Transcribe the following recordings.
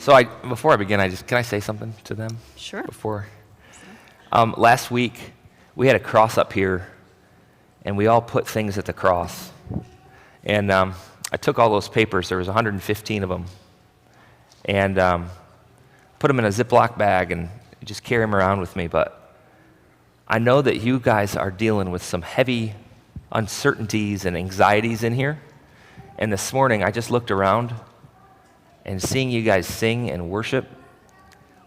Before I begin, can I say something to them? Sure. Last week, we had a cross up here, and we all put things at the cross. And I took all those papers, there was 115 of them, and put them in a Ziploc bag and just carry them around with me. But I know that you guys are dealing with some heavy uncertainties and anxieties in here. And this morning, I just looked around, and seeing you guys sing and worship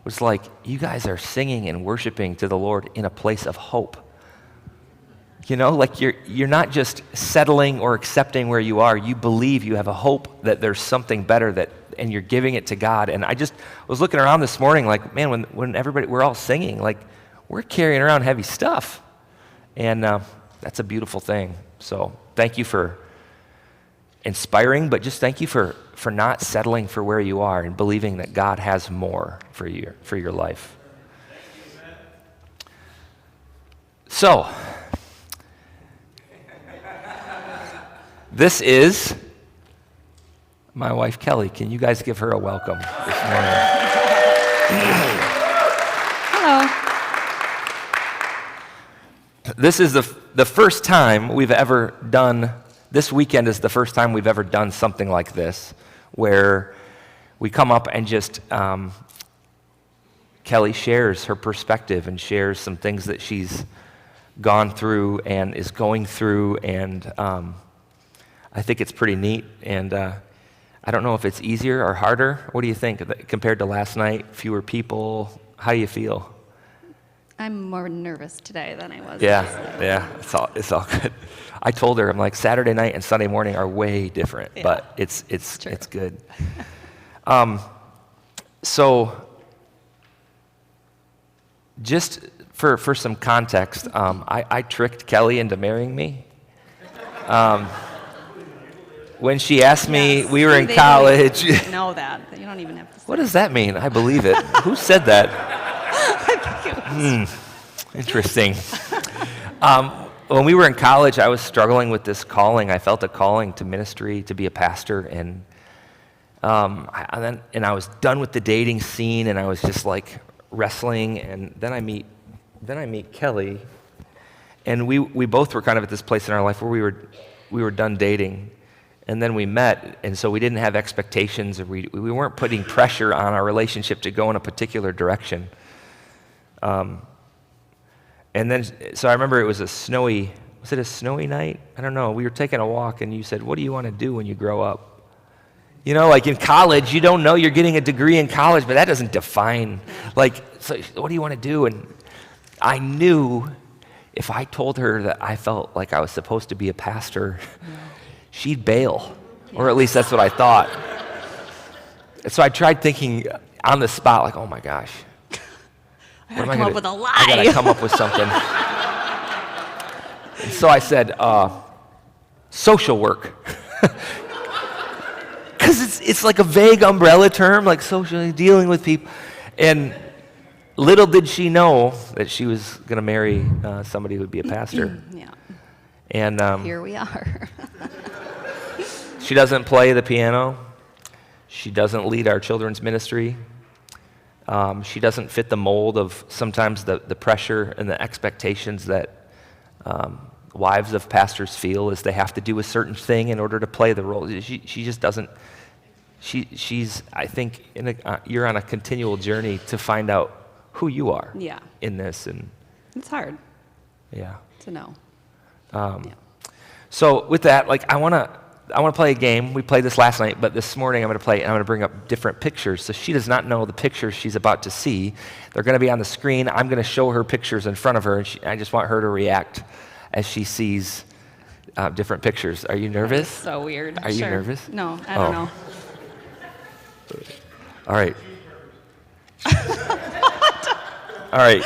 was like you guys are singing and worshiping to the Lord in a place of hope. You know, like you're not just settling or accepting where you are. You believe you have a hope that there's something better and you're giving it to God. And I just was looking around this morning like, man, when we're all singing, like we're carrying around heavy stuff. And that's a beautiful thing. So thank you for inspiring, but just thank you for not settling for where you are and believing that God has more for your life. So, this is my wife, Kelly. Can you guys give her a welcome this morning? Hello. This is the first time we've ever done, this weekend is the first time we've ever done something like this, where we come up and just, Kelly shares her perspective and shares some things that she's gone through and is going through, and I think it's pretty neat, and I don't know if it's easier or harder. What do you think compared to last night? Fewer people? How do you feel? I'm more nervous today than I was. Yeah, it's all good. I told her, I'm like, Saturday night and Sunday morning are way different, but it's good. So, just for some context, I tricked Kelly into marrying me. When she asked me, we were in college. You know that. You don't even have to say. What does that mean? I believe it. Who said that? I think it was. Interesting. When we were in college, I was struggling with this calling. I felt a calling to ministry, to be a pastor, and I was done with the dating scene, and I was just like wrestling. And then I meet Kelly, and we both were kind of at this place in our life where we were done dating. And then we met, and so we didn't have expectations, or we weren't putting pressure on our relationship to go in a particular direction. And then, so I remember was it a snowy night? I don't know. We were taking a walk, and you said, what do you want to do when you grow up? You know, like in college, you don't know you're getting a degree in college, but that doesn't define, so what do you want to do? And I knew if I told her that I felt like I was supposed to be a pastor, she'd bail, or at least that's what I thought. And so I tried thinking on the spot, like, oh my gosh. I gotta come up with a lie. I gotta come up with something. And so I said, social work. Because it's like a vague umbrella term, like socially dealing with people. And little did she know that she was gonna marry somebody who would be a pastor. Yeah. And here we are. She doesn't play the piano. She doesn't lead our children's ministry. She doesn't fit the mold of sometimes the pressure and the expectations that wives of pastors feel is they have to do a certain thing in order to play the role. She just doesn't. She's I think you're on a continual journey to find out who you are. Yeah. In this, and It's hard. Yeah. To know. So with that, I want to play a game. We played this last night, but this morning I'm going to bring up different pictures. So she does not know the pictures she's about to see. They're going to be on the screen. I'm going to show her pictures in front of her, and I just want her to react as she sees different pictures. Are you nervous? That's so weird. Are you nervous? No, I don't know. All right. All right.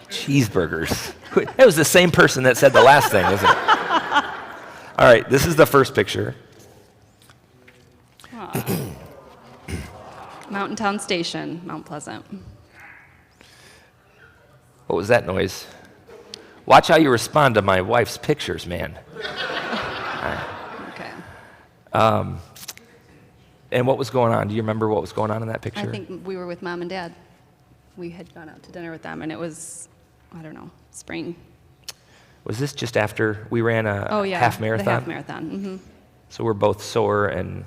Cheeseburgers. It was the same person that said the last thing, isn't it? All right, this is the first picture. Mountain Town Station, Mount Pleasant. What was that noise? Watch how you respond to my wife's pictures, man. Okay. And what was going on? Do you remember what was going on in that picture? I think we were with Mom and Dad. We had gone out to dinner with them, and it was, I don't know, spring. Was this just after we ran a half marathon? The half marathon. Mm-hmm. So we're both sore, and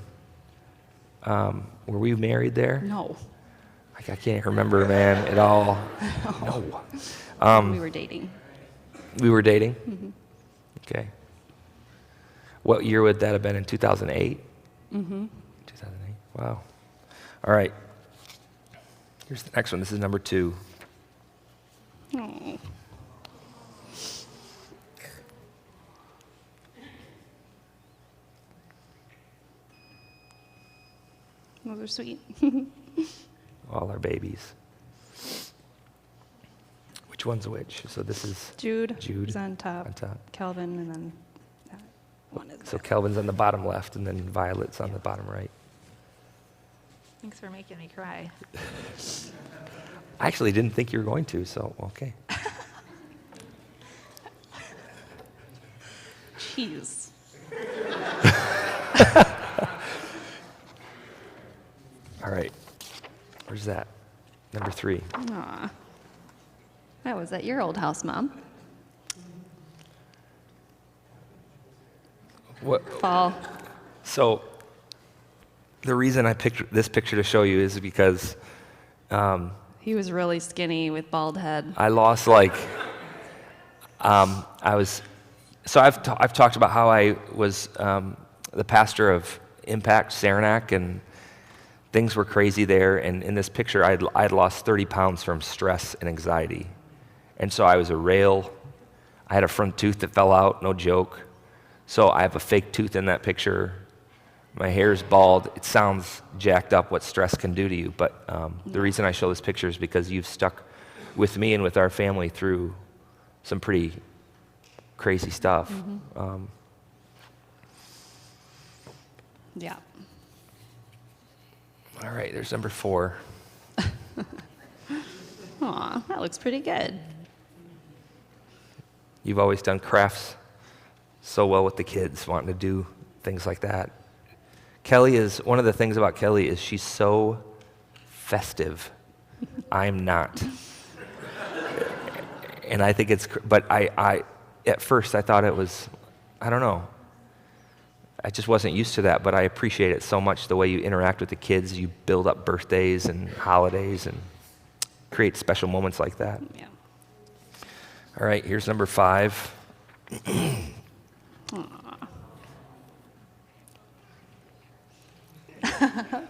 were we married there? No. I can't remember, man, at all. No. We were dating. We were dating? Mm-hmm. Okay. What year would that have been, in 2008? Mm-hmm. 2008. Wow. All right. Here's the next one. This is number 2. Oh. Those are sweet. All our babies. Which one's which? So this is Jude. Jude is on top. on top. Calvin, and then that one is So there. Kelvin's on the bottom left, and then Violet's on the bottom right. Thanks for making me cry. I actually didn't think you were going to, so okay. Jeez. All right. Where's that? Number 3. Aw. That was at your old house, Mom. What? Fall. So the reason I picked this picture to show you is because He was really skinny with bald head. I lost I've talked about how I was the pastor of Impact Saranac, and things were crazy there. And in this picture, I'd lost 30 pounds from stress and anxiety. And so I was a rail. I had a front tooth that fell out, no joke. So I have a fake tooth in that picture. My hair is bald. It sounds jacked up what stress can do to you, but the reason I show this picture is because you've stuck with me and with our family through some pretty crazy stuff. Mm-hmm. Yeah. All right, there's number 4. Aw, that looks pretty good. You've always done crafts so well with the kids, wanting to do things like that. One of the things about Kelly is she's so festive. I'm not. And I think but I at first I thought it was, I don't know. I just wasn't used to that, but I appreciate it so much, the way you interact with the kids. You build up birthdays and holidays and create special moments like that. Yeah. All right, here's number 5.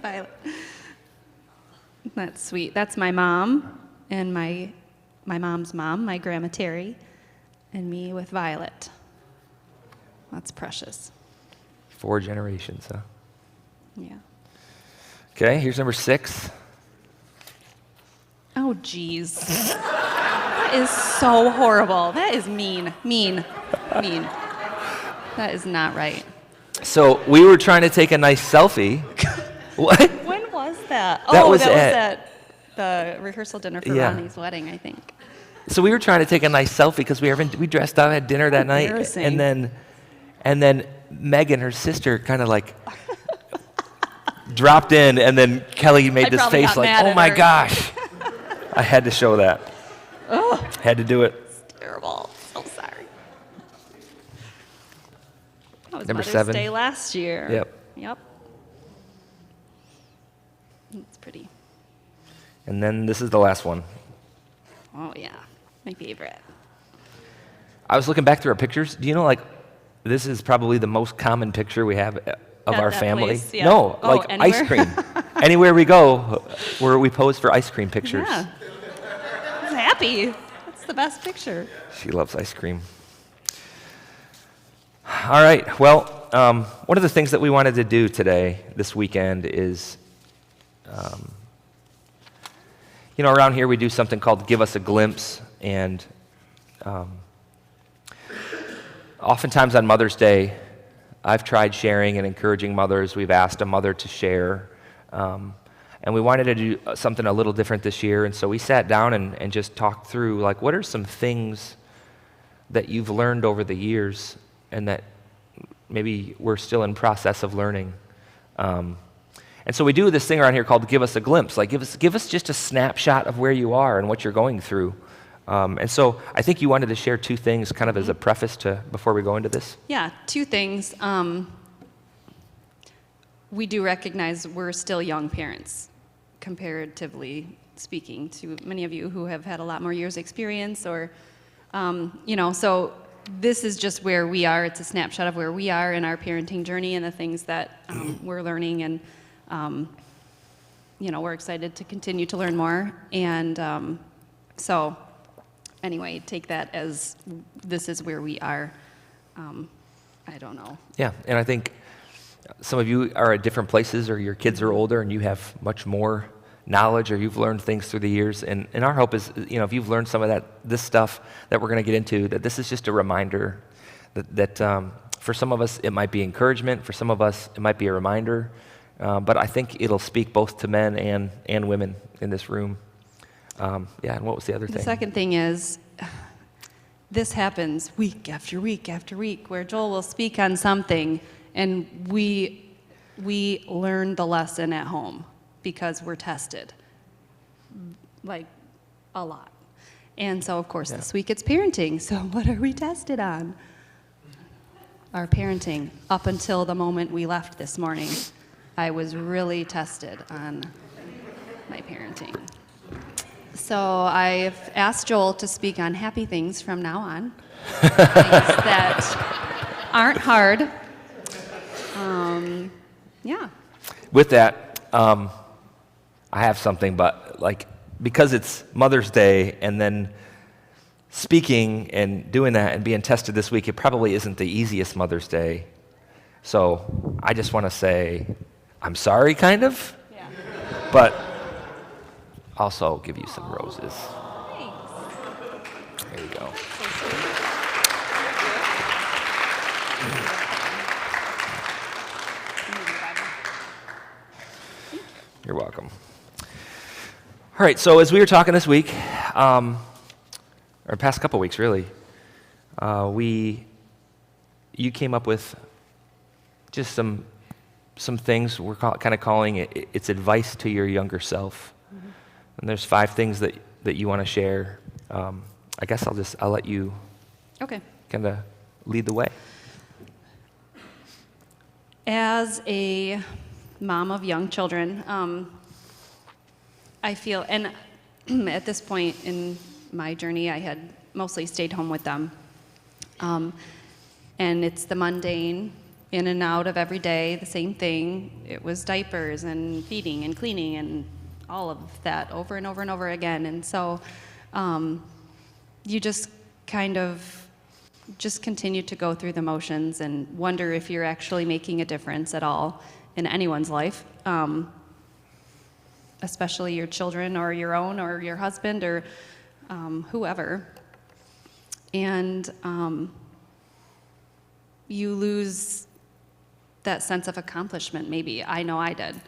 Violet. That's sweet. That's my mom and my mom's mom, my Grandma Terry, and me with Violet. That's precious. 4 generations, huh? Yeah. Okay, here's number 6. Oh, jeez. That is so horrible. That is mean. Mean. That is not right. So we were trying to take a nice selfie. What? When was that? That Oh, was that was at- at the rehearsal dinner for Yeah. Ronnie's wedding, I think. So we were trying to take a nice selfie because we dressed up, had dinner that night, Embarrassing. and then Megan, her sister, kind of like dropped in, and then Kelly made I this probably face got like, mad "Oh at my her." gosh!" I had to show that. Oh, Had to do it. terrible. So sorry. That was Number Mother's 7. Day last year. Yep. It's pretty. And then this is the last one. Oh, yeah. My favorite. I was looking back through our pictures. Do you know, this is probably the most common picture we have of At our that family? place? Yeah. No, Oh, ice anywhere? cream. Anywhere we go, where we pose for ice cream pictures. Yeah. I was happy. That's the best picture. She loves ice cream. All right. Well, one of the things that we wanted to do today, this weekend, is, around here we do something called Give Us a Glimpse, and oftentimes on Mother's Day, I've tried sharing and encouraging mothers. We've asked a mother to share, and we wanted to do something a little different this year, and so we sat down and just talked through, what are some things that you've learned over the years and that maybe we're still in process of learning. And And so we do this thing around here called Give Us a Glimpse. Like, give us just a snapshot of where you are and what you're going through. And so I think you wanted to share two things kind of as a preface to before we go into this. Yeah, two things. We do recognize we're still young parents, comparatively speaking to many of you who have had a lot more years experience or, so this is just where we are. It's a snapshot of where we are in our parenting journey and the things that we're learning, and we're excited to continue to learn more. And so anyway, take that as this is where we are. I don't know. Yeah, and I think some of you are at different places, or your kids are older and you have much more knowledge, or you've learned things through the years. And our hope is, if you've learned some of this stuff that we're going to get into, that this is just a reminder that for some of us it might be encouragement, for some of us it might be a reminder, but I think it'll speak both to men and women in this room. And what was the other thing? The second thing is, this happens week after week after week, where Joel will speak on something, and we learn the lesson at home because we're tested, like a lot. And so, of course, this week it's parenting. So what are we tested on? Our parenting. Up until the moment we left this morning, I was really tested on my parenting. So I've asked Joel to speak on happy things from now on, things that aren't hard. With that, I have something, but because it's Mother's Day, and then speaking and doing that and being tested this week, it probably isn't the easiest Mother's Day. So I just want to say I'm sorry, kind of, but also give you some roses. Thanks. There you go. You're welcome. All right, so as we were talking this week, or past couple weeks really, you came up with just some things we're kind of calling it's advice to your younger self. Mm-hmm. And there's 5 things that you want to share. I guess I'll let you kind of lead the way. As a mom of young children, I feel, and at this point in my journey, I had mostly stayed home with them. And it's the mundane, in and out of every day, the same thing. It was diapers and feeding and cleaning and all of that over and over and over again. And so you just kind of just continue to go through the motions and wonder if you're actually making a difference at all in anyone's life, especially your children or your own or your husband or whoever. And you lose that sense of accomplishment, maybe. I know I did.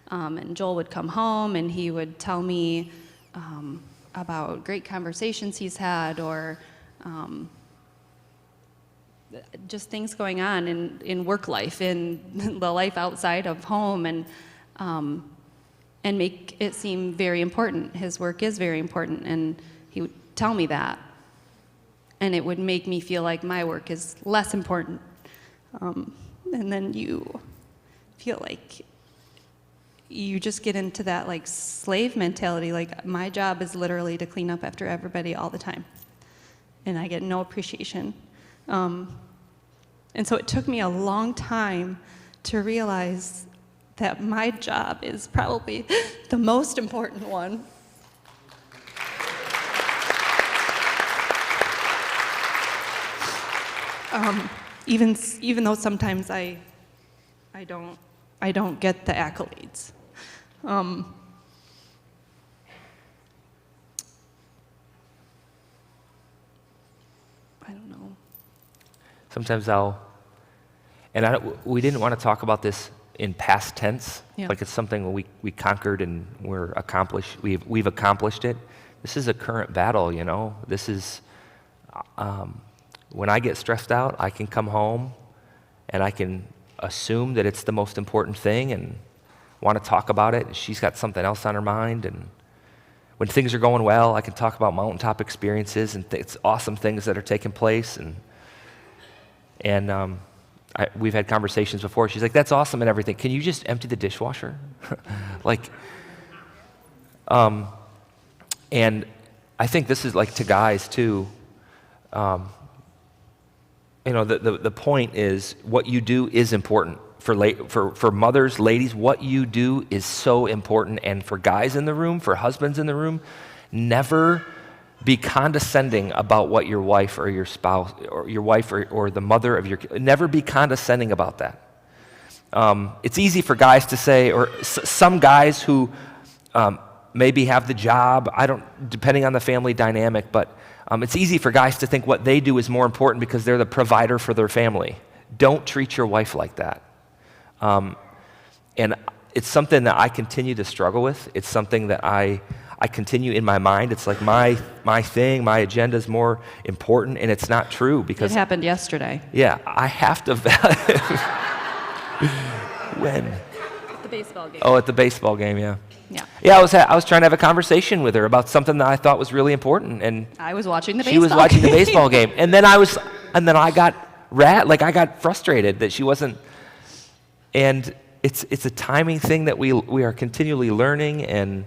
And Joel would come home and he would tell me about great conversations he's had, or just things going on in work life, in the life outside of home, and make it seem very important. His work is very important, and he would tell me that. And it would make me feel like my work is less important. And then you feel like you just get into that like slave mentality, like my job is literally to clean up after everybody all the time. And I get no appreciation. And so it took me a long time to realize that my job is probably the most important one. Even though sometimes I don't get the accolades. I don't know. Sometimes we didn't want to talk about this in past tense, like it's something we conquered and we've accomplished it. This is a current battle, This is, when I get stressed out, I can come home and I can assume that it's the most important thing, and want to talk about it, and she's got something else on her mind. And when things are going well, I can talk about mountaintop experiences and it's awesome things that are taking place. And we've had conversations before. She's like, "That's awesome and everything. Can you just empty the dishwasher?" And I think this is like to guys too. The point is what you do is important. For mothers, ladies, what you do is so important. And for guys in the room, for husbands in the room, never be condescending about what your wife or your spouse or your wife or the mother of your kid, never be condescending about that. It's easy for guys to say, or some guys who maybe have the job, depending on the family dynamic, but it's easy for guys to think what they do is more important because they're the provider for their family. Don't treat your wife like that. And it's something that I continue to struggle with. It's something that I continue in my mind. It's like my thing, my agenda is more important, and it's not true because it happened yesterday. Yeah, I have to value. When? The baseball game. Oh, at the baseball game, yeah. Yeah. Yeah, I was trying to have a conversation with her about something that I thought was really important, and I was watching the baseball she was watching game. the baseball game, and then I got I got frustrated that she wasn't. And it's a timing thing that we are continually learning, and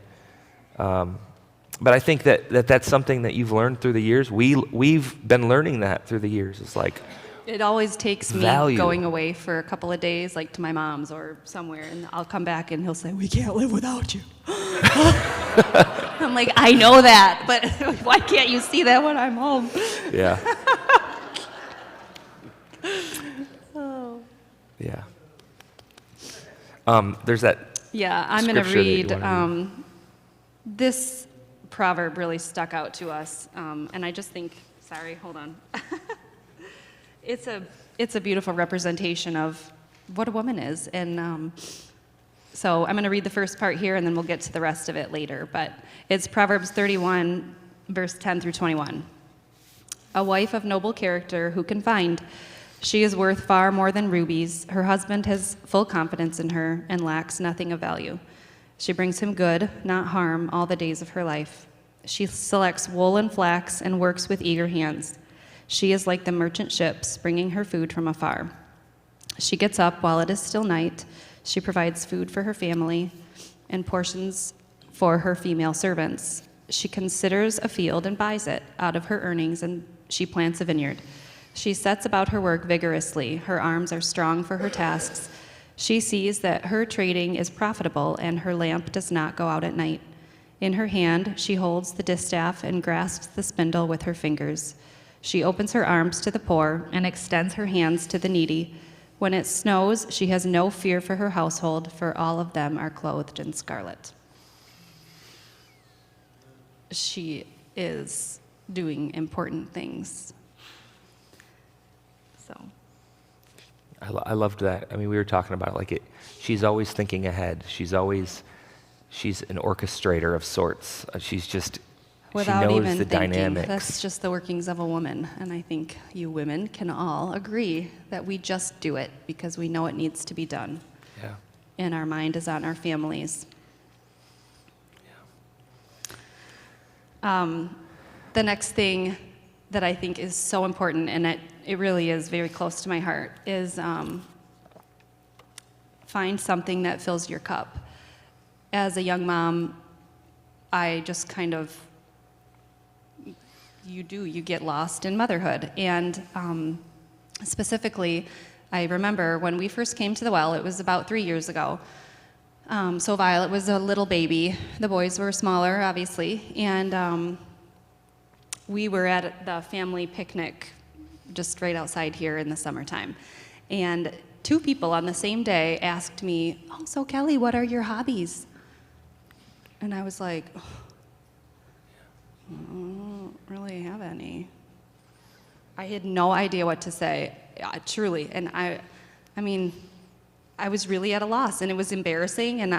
but I think that's something that you've learned through the years. We've been learning that through the years. It's like it always takes me value. Going away for a couple of days, like to my mom's or somewhere, and I'll come back and he'll say, "We can't live without you." I'm like, I know that, but why can't you see that when I'm home? Yeah. Oh. Yeah. There's that. Yeah, I'm going to scripture that you read. wanna read. This proverb really stuck out to us, and I just think. Sorry, hold on. It's a beautiful representation of what a woman is, and so I'm going to read the first part here, and then we'll get to the rest of it later. But it's Proverbs 31, verse 10 through 21. A wife of noble character who can find? She is worth far more than rubies. Her husband has full confidence in her and lacks nothing of value. She brings him good, not harm, all the days of her life. She selects wool and flax and works with eager hands. She is like the merchant ships, bringing her food from afar. She gets up while it is still night. She provides food for her family and portions for her female servants. She considers a field and buys it out of her earnings, and she plants a vineyard. She sets about her work vigorously. Her arms are strong for her tasks. She sees that her trading is profitable, and her lamp does not go out at night. In her hand, she holds the distaff and grasps the spindle with her fingers. She opens her arms to the poor and extends her hands to the needy. When it snows, she has no fear for her household, for all of them are clothed in scarlet. She is doing important things. So, I loved that. I mean, we were talking about it, like it. She's always thinking ahead. She's an orchestrator of sorts. She's just. without she knows even the thinking, dynamics. that's just the workings of a woman. And I think you women can all agree that we just do it because we know it needs to be done. Yeah. And our mind is on our families. Yeah. The next thing that I think is so important, and it really is very close to my heart, is find something that fills your cup. As a young mom, I just kind of, you get lost in motherhood. And specifically, I remember when we first came to the Well, it was about 3 years ago. So Violet was a little baby. The boys were smaller, obviously. And we were at the family picnic just right outside here in the summertime. And 2 people on the same day asked me, "Oh, so Kelly, what are your hobbies?" And I was like, I don't really have any. I had no idea what to say, truly. And I mean, I was really at a loss, and it was embarrassing, and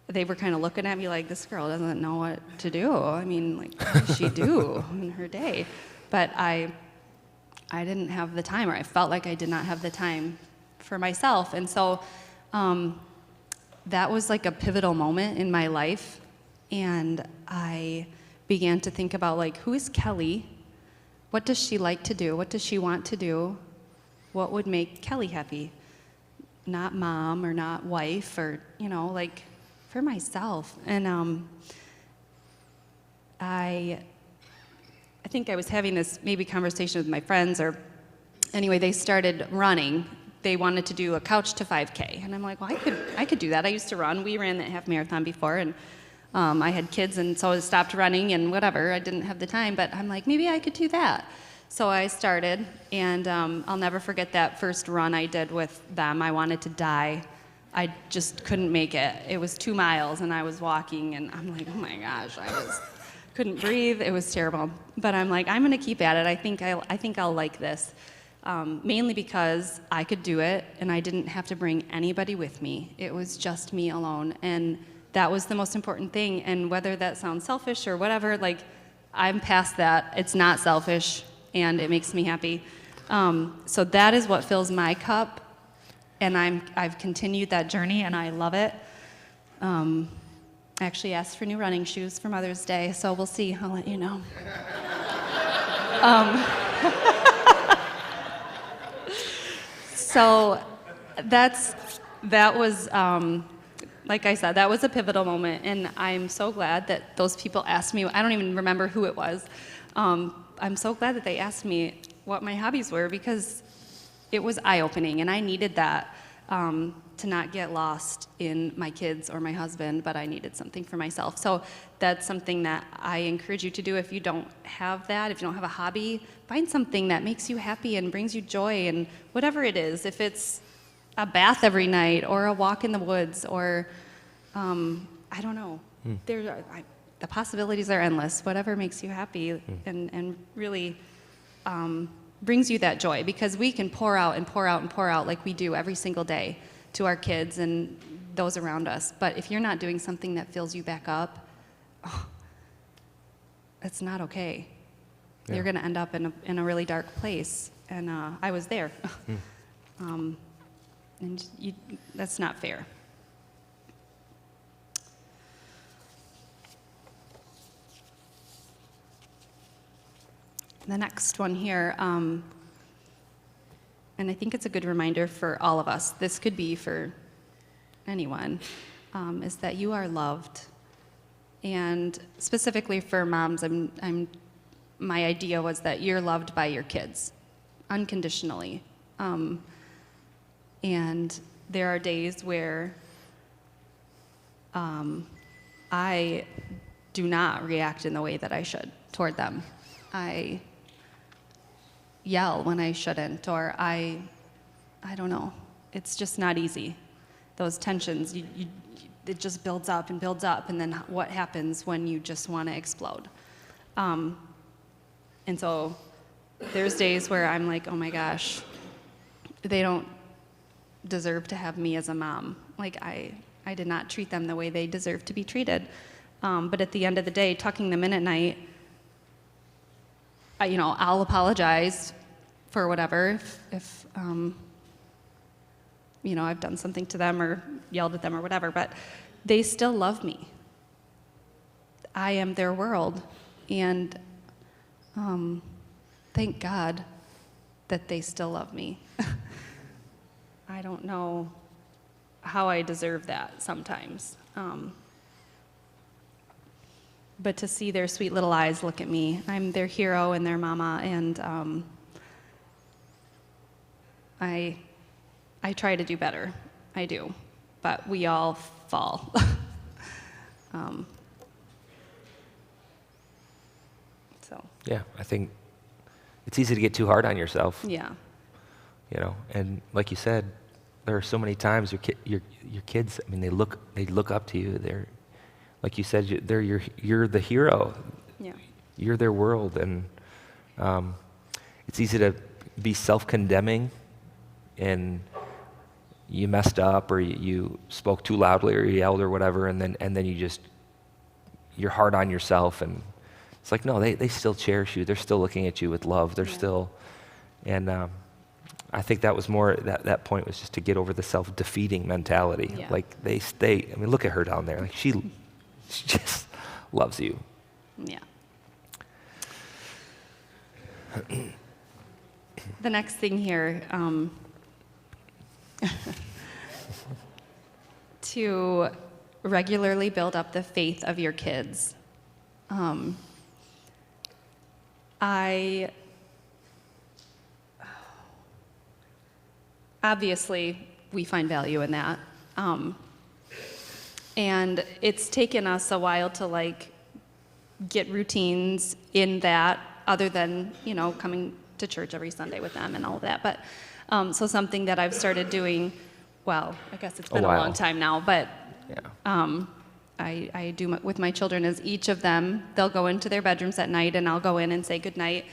they were kind of looking at me like, this girl doesn't know what to do. I mean, like, what does she do in her day? But I didn't have the time, or I felt like I did not have the time for myself. And so that was like a pivotal moment in my life, and I began to think about, like, who is Kelly? What does she like to do? What does she want to do? What would make Kelly happy? Not mom or not wife, or, like, for myself. And I think I was having this maybe conversation with my friends, or anyway, they started running. They wanted to do a couch to 5K, and I'm like, well, I could do that. I used to run. We ran that half marathon before, and I had kids, and so I stopped running and whatever. I didn't have the time, but I'm like, maybe I could do that. So I started, and I'll never forget that first run I did with them. I wanted to die. I just couldn't make it. It was 2 miles, and I was walking, and I'm like, oh my gosh, I just couldn't breathe. It was terrible. But I'm like, I'm going to keep at it. I think I'll like this, mainly because I could do it, and I didn't have to bring anybody with me. It was just me alone, and that was the most important thing. And whether that sounds selfish or whatever, like, I'm past that. It's not selfish, and it makes me happy. So that is what fills my cup, and I've continued that journey, and I love it. I actually asked for new running shoes for Mother's Day, so we'll see. I'll let you know. So that was, like I said, that was a pivotal moment, and I'm so glad that those people asked me. I don't even remember who it was. I'm so glad that they asked me what my hobbies were, because it was eye-opening, and I needed that, to not get lost in my kids or my husband, but I needed something for myself. So that's something that I encourage you to do. If you don't have that, if you don't have a hobby, find something that makes you happy and brings you joy, and whatever it is, if it's a bath every night or a walk in the woods, or I don't know. The possibilities are endless. Whatever makes you happy and really brings you that joy, because we can pour out and pour out and pour out like we do every single day to our kids and those around us. But if you're not doing something that fills you back up, it's not okay. Yeah. You're going to end up in a really dark place. And I was there. And that's not fair. The next one here, and I think it's a good reminder for all of us, this could be for anyone, is that you are loved. And specifically for moms, my idea was that you're loved by your kids, unconditionally. And there are days where I do not react in the way that I should toward them. I yell when I shouldn't, or I don't know. It's just not easy. Those tensions, it just builds up, and then what happens when you just want to explode? And so there's days where I'm like, oh my gosh, they don't deserve to have me as a mom. Like, I did not treat them the way they deserve to be treated. But at the end of the day, tucking them in at night, I'll apologize for whatever if I've done something to them or yelled at them or whatever, but they still love me. I am their world, and thank God that they still love me. I don't know how I deserve that sometimes. But to see their sweet little eyes look at me, I'm their hero and their mama, and I try to do better. I do. But we all fall. Yeah, I think it's easy to get too hard on yourself. Yeah. And like you said, there are so many times your kids, they look up to you. They're, like you said, you're the hero. Yeah. You're their world, and it's easy to be self-condemning, and you messed up, or you spoke too loudly, or you yelled, or whatever, and then you're hard on yourself, and it's like, no, they still cherish you. They're still looking at you with love. They're still, and I think that was more, that point was just to get over the self-defeating mentality. Yeah. Like I mean, look at her down there. Like she just loves you. Yeah. The next thing here, to regularly build up the faith of your kids. Obviously, we find value in that. And it's taken us a while to get routines in that, other than, coming to church every Sunday with them and all of that. But so something that I've started doing, well, I guess it's been a long time now, but Yeah. I do with my children is each of them, they'll go into their bedrooms at night and I'll go in and say goodnight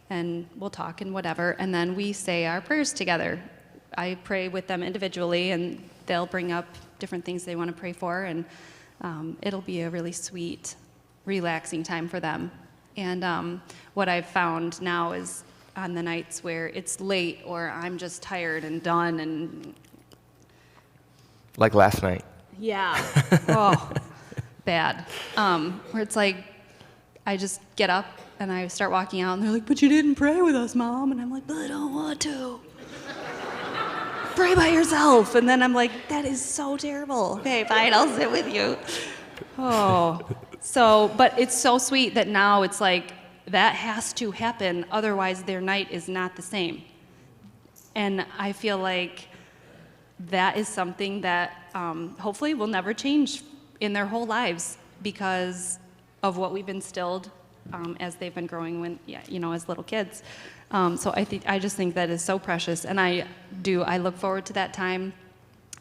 and we'll talk and whatever. And then we say our prayers together. I pray with them individually and they'll bring up different things they want to pray for, and it'll be a really sweet, relaxing time for them. And what I've found now is on the nights where it's late or I'm just tired and done and Like last night. yeah. Oh, bad. Where it's like, I just get up and I start walking out and they're like, but you didn't pray with us, Mom. And I'm like, but I don't want to. Pray by yourself. And then I'm like, that is so terrible. Okay, fine, I'll sit with you. Oh. So, but it's so sweet that now it's like, that has to happen. Otherwise, their night is not the same. And I feel like that is something that hopefully will never change in their whole lives because of what we've instilled as they've been growing as little kids. So I just think that is so precious, and I look forward to that time.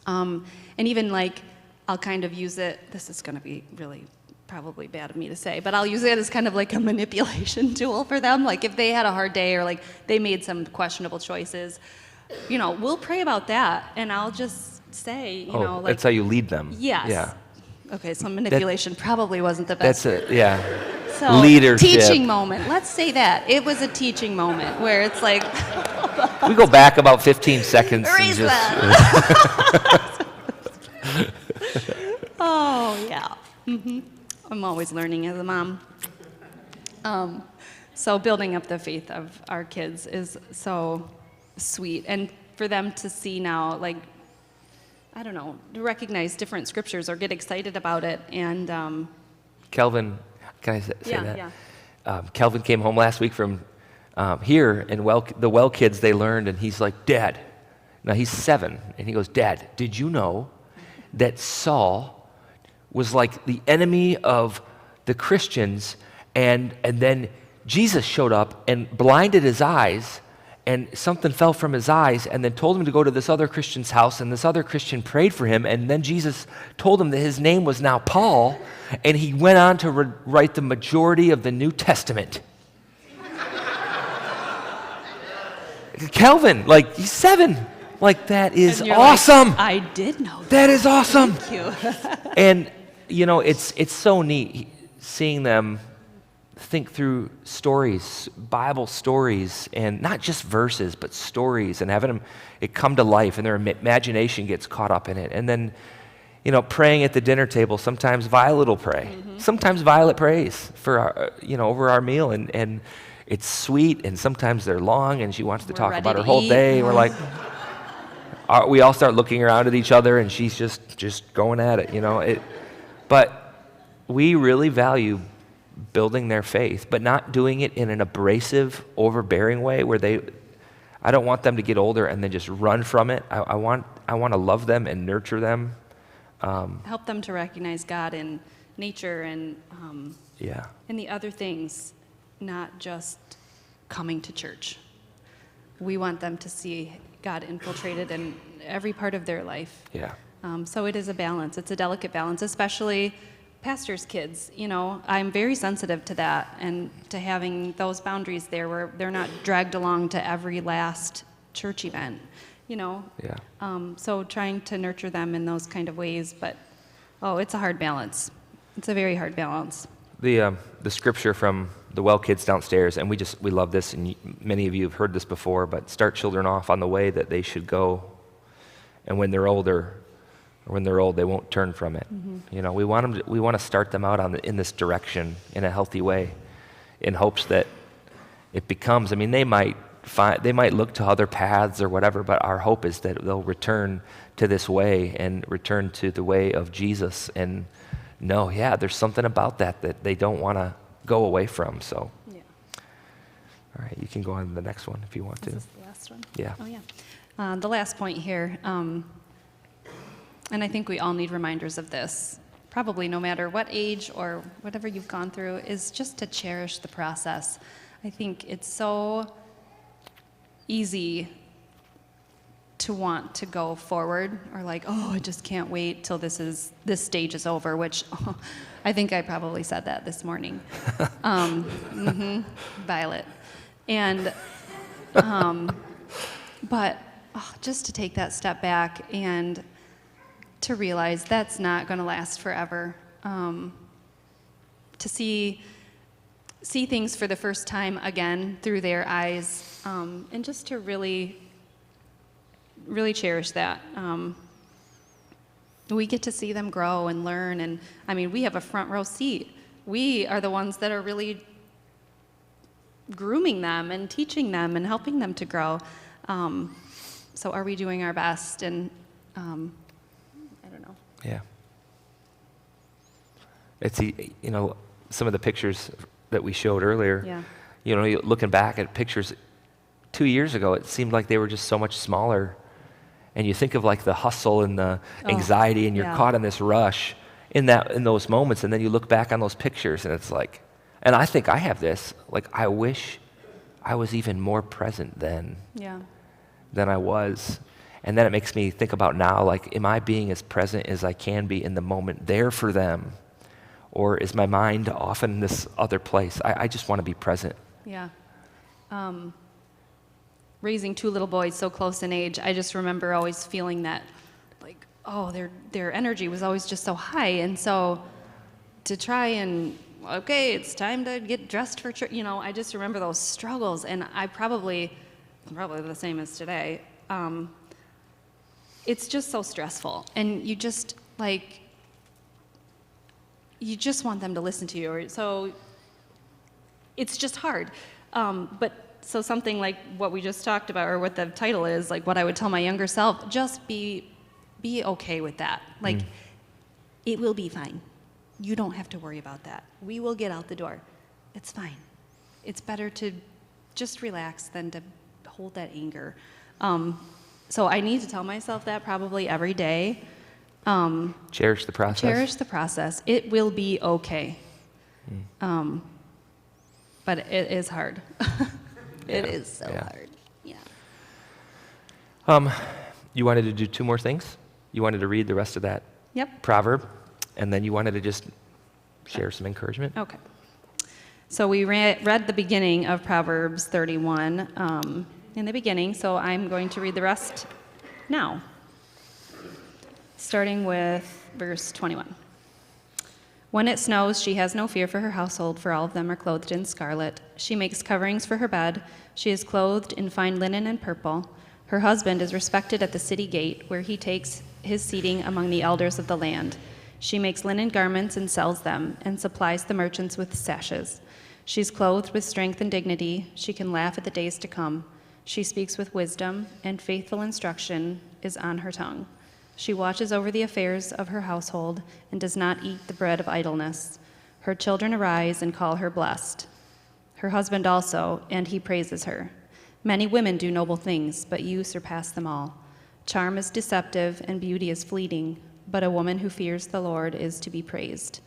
And even I'll kind of use it, this is going to be really probably bad of me to say, but I'll use it as kind of like a manipulation tool for them. Like if they had a hard day or they made some questionable choices, we'll pray about that, and I'll just say, that's how you lead them. Yes. Yeah. Okay, so manipulation probably wasn't the best. That's it, yeah. So, Leadership. teaching moment. Let's say that. It was a teaching moment where it's like... We go back about 15 seconds. Erase that. Oh, yeah. Mm-hmm. I'm always learning as a mom. So building up the faith of our kids is so sweet. And for them to see now, I don't know, to recognize different scriptures or get excited about it. And Kelvin, can I say yeah, that? Yeah. Kelvin came home last week from here, and the Well kids, they learned, and he's like, Dad, now he's 7, and he goes, Dad, did you know that Saul was like the enemy of the Christians, and then Jesus showed up and blinded his eyes, and something fell from his eyes, and then told him to go to this other Christian's house, and this other Christian prayed for him, and then Jesus told him that his name was now Paul, and he went on to write the majority of the New Testament. Kelvin, he's 7. That is And you're awesome. I did know that. That is awesome. Thank you. And, it's so neat seeing them think through stories, Bible stories, and not just verses, but stories, and having them it come to life, and their imagination gets caught up in it. And then, praying at the dinner table, sometimes Violet will pray. Mm-hmm. Sometimes Violet prays for, over our meal, and it's sweet, and sometimes they're long, and she wants to talk about her whole day. We're like, we all start looking around at each other, and she's just going at it, But we really value building their faith, but not doing it in an abrasive, overbearing way where I don't want them to get older and then just run from it. I want to love them and nurture them. Help them to recognize God in nature and and the other things, not just coming to church. We want them to see God infiltrated in every part of their life. Yeah. So it is a balance. It's a delicate balance, especially pastors' kids. I'm very sensitive to that and to having those boundaries there where they're not dragged along to every last church event, Yeah. So trying to nurture them in those kind of ways, but, it's a hard balance. It's a very hard balance. the scripture from the Well kids downstairs, and we love this, and many of you have heard this before, but start children off on the way that they should go, and when they're older, or when they're old, they won't turn from it. You know, we want to start them out in this direction in a healthy way, in hopes that it becomes. I mean, they might look to other paths or whatever, but our hope is that they'll return to this way and return to the way of Jesus and know, yeah, there's something about that they don't want to go away from. So, Yeah. all right, you can go on to the next one if you want to. Is this the last one? Yeah. Oh, yeah. The last point here, and I think we all need reminders of this, probably no matter what age or whatever you've gone through, is just to cherish the process. I think it's so easy to want to go forward, or like, oh, I just can't wait till this stage is over, which I think I probably said that this morning. Violet. And, but just to take that step back and to realize that's not going to last forever. To see things for the first time again through their eyes, and just to really cherish that. We get to see them grow and learn, and I mean, we have a front row seat. We are the ones that are really grooming them and teaching them and helping them to grow. So are we doing our best? And I don't know. Yeah. It's, some of the pictures that we showed earlier, Yeah. Looking back at pictures 2 years ago, it seemed like they were just so much smaller. And you think of like the hustle and the anxiety, and you're yeah. caught in this rush in those moments, and then you look back on those pictures, and it's like, and I think I have this, like, I wish I was even more present then Yeah. than I was. And then it makes me think about now, like, am I being as present as I can be in the moment there for them? Or is my mind off in this other place? I just want to be present. Yeah. Raising two little boys so close in age, I just remember always feeling that, like, oh, their energy was always just so high. And so to try and, okay, it's time to get dressed for church, I just remember those struggles. And I probably the same as today. It's just so stressful. And you just want them to listen to you. So it's just hard. So something like what we just talked about, or what the title is, like what I would tell my younger self, just be okay with that. Like, it will be fine. You don't have to worry about that. We will get out the door. It's fine. It's better to just relax than to hold that anger. So I need to tell myself that probably every day. Cherish the process. Cherish the process. It will be okay. But it is hard. It is so hard. Yeah. You wanted to do two more things? You wanted to read the rest of that proverb, and then you wanted to just share some encouragement? Okay. So we read the beginning of Proverbs 31 in the beginning, so I'm going to read the rest now, starting with verse 21. When it snows, she has no fear for her household, for all of them are clothed in scarlet. She makes coverings for her bed. She is clothed in fine linen and purple. Her husband is respected at the city gate, where he takes his seating among the elders of the land. She makes linen garments and sells them, and supplies the merchants with sashes. She's clothed with strength and dignity. She can laugh at the days to come. She speaks with wisdom, and faithful instruction is on her tongue. She watches over the affairs of her household and does not eat the bread of idleness. Her children arise and call her blessed. Her husband also, and he praises her. Many women do noble things, but you surpass them all. Charm is deceptive and beauty is fleeting, but a woman who fears the Lord is to be praised.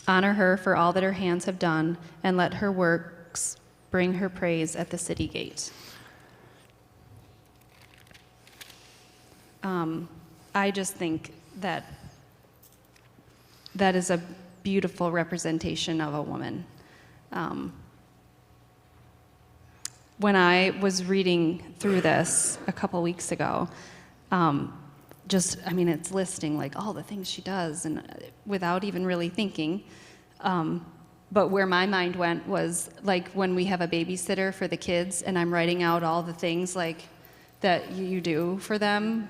Honor her for all that her hands have done, and let her works bring her praise at the city gate. I just think that is a beautiful representation of a woman. When I was reading through this a couple weeks ago, it's listing like all the things she does, and without even really thinking, But where my mind went was like when we have a babysitter for the kids and I'm writing out all the things like that you do for them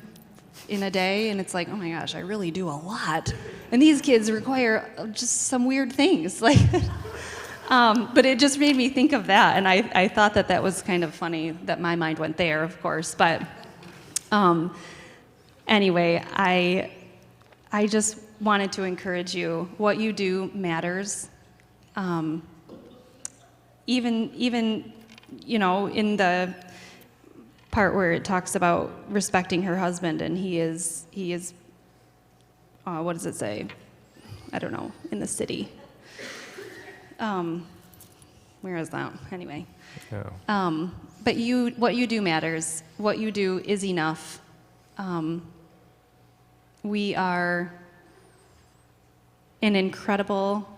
in a day, and it's like, oh my gosh, I really do a lot. And these kids require just some weird things. Like, but it just made me think of that, and I thought that was kind of funny that my mind went there, of course. But anyway, I just wanted to encourage you. What you do matters. Even in the part where it talks about respecting her husband, and he is what does it say? I don't know, in the city. Where is that? Anyway. Yeah. But what you do matters. What you do is enough. We are an incredible,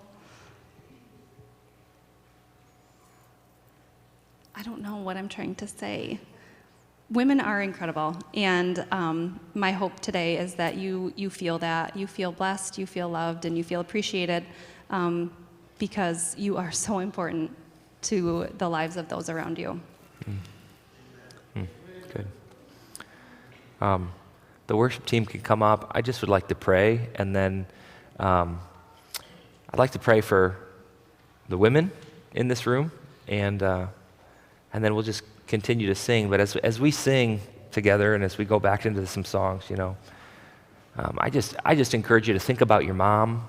I don't know what I'm trying to say. Women are incredible, and my hope today is that you feel that. You feel blessed, you feel loved, and you feel appreciated because you are so important to the lives of those around you. Good. The worship team can come up. I just would like to pray, and then I'd like to pray for the women in this room, and then we'll just continue to sing. But as we sing together and as we go back into some songs, I just encourage you to think about your mom,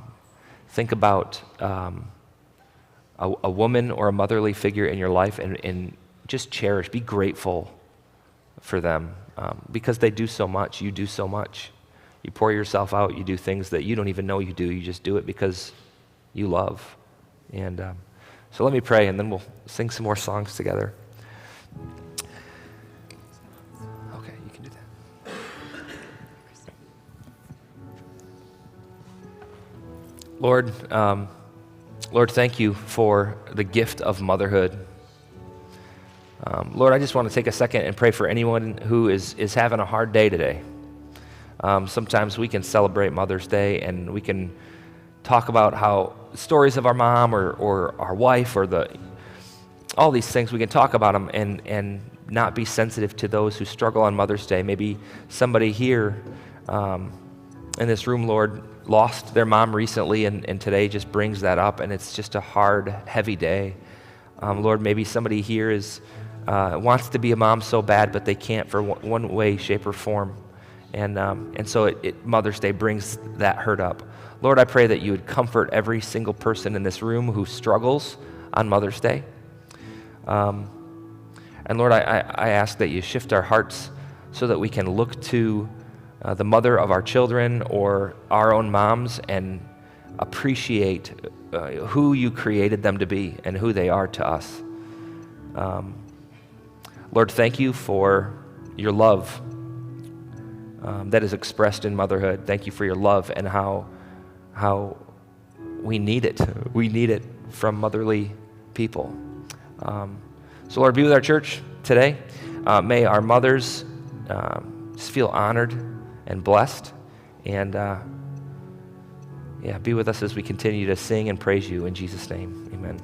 think about a woman or a motherly figure in your life, and just cherish, be grateful for them because they do so much. You do so much. You pour yourself out. You do things that you don't even know you do. You just do it because you love. And so let me pray, and then we'll sing some more songs together. Okay, you can do that. Lord, thank you for the gift of motherhood. Lord, I just want to take a second and pray for anyone who is having a hard day today. Sometimes we can celebrate Mother's Day and we can talk about how stories of our mom or our wife or all these things, we can talk about them and not be sensitive to those who struggle on Mother's Day. Maybe somebody here in this room, Lord, lost their mom recently and today just brings that up, and it's just a hard, heavy day. Lord, maybe somebody here wants to be a mom so bad, but they can't for one way, shape, or form. And so Mother's Day brings that hurt up. Lord, I pray that you would comfort every single person in this room who struggles on Mother's Day. And Lord, I ask that you shift our hearts so that we can look to the mother of our children or our own moms and appreciate who you created them to be and who they are to us. Lord, thank you for your love that is expressed in motherhood. Thank you for your love and how we need it. We need it from motherly people. So Lord, be with our church today. May our mothers just feel honored and blessed. And be with us as we continue to sing and praise you in Jesus' name. Amen.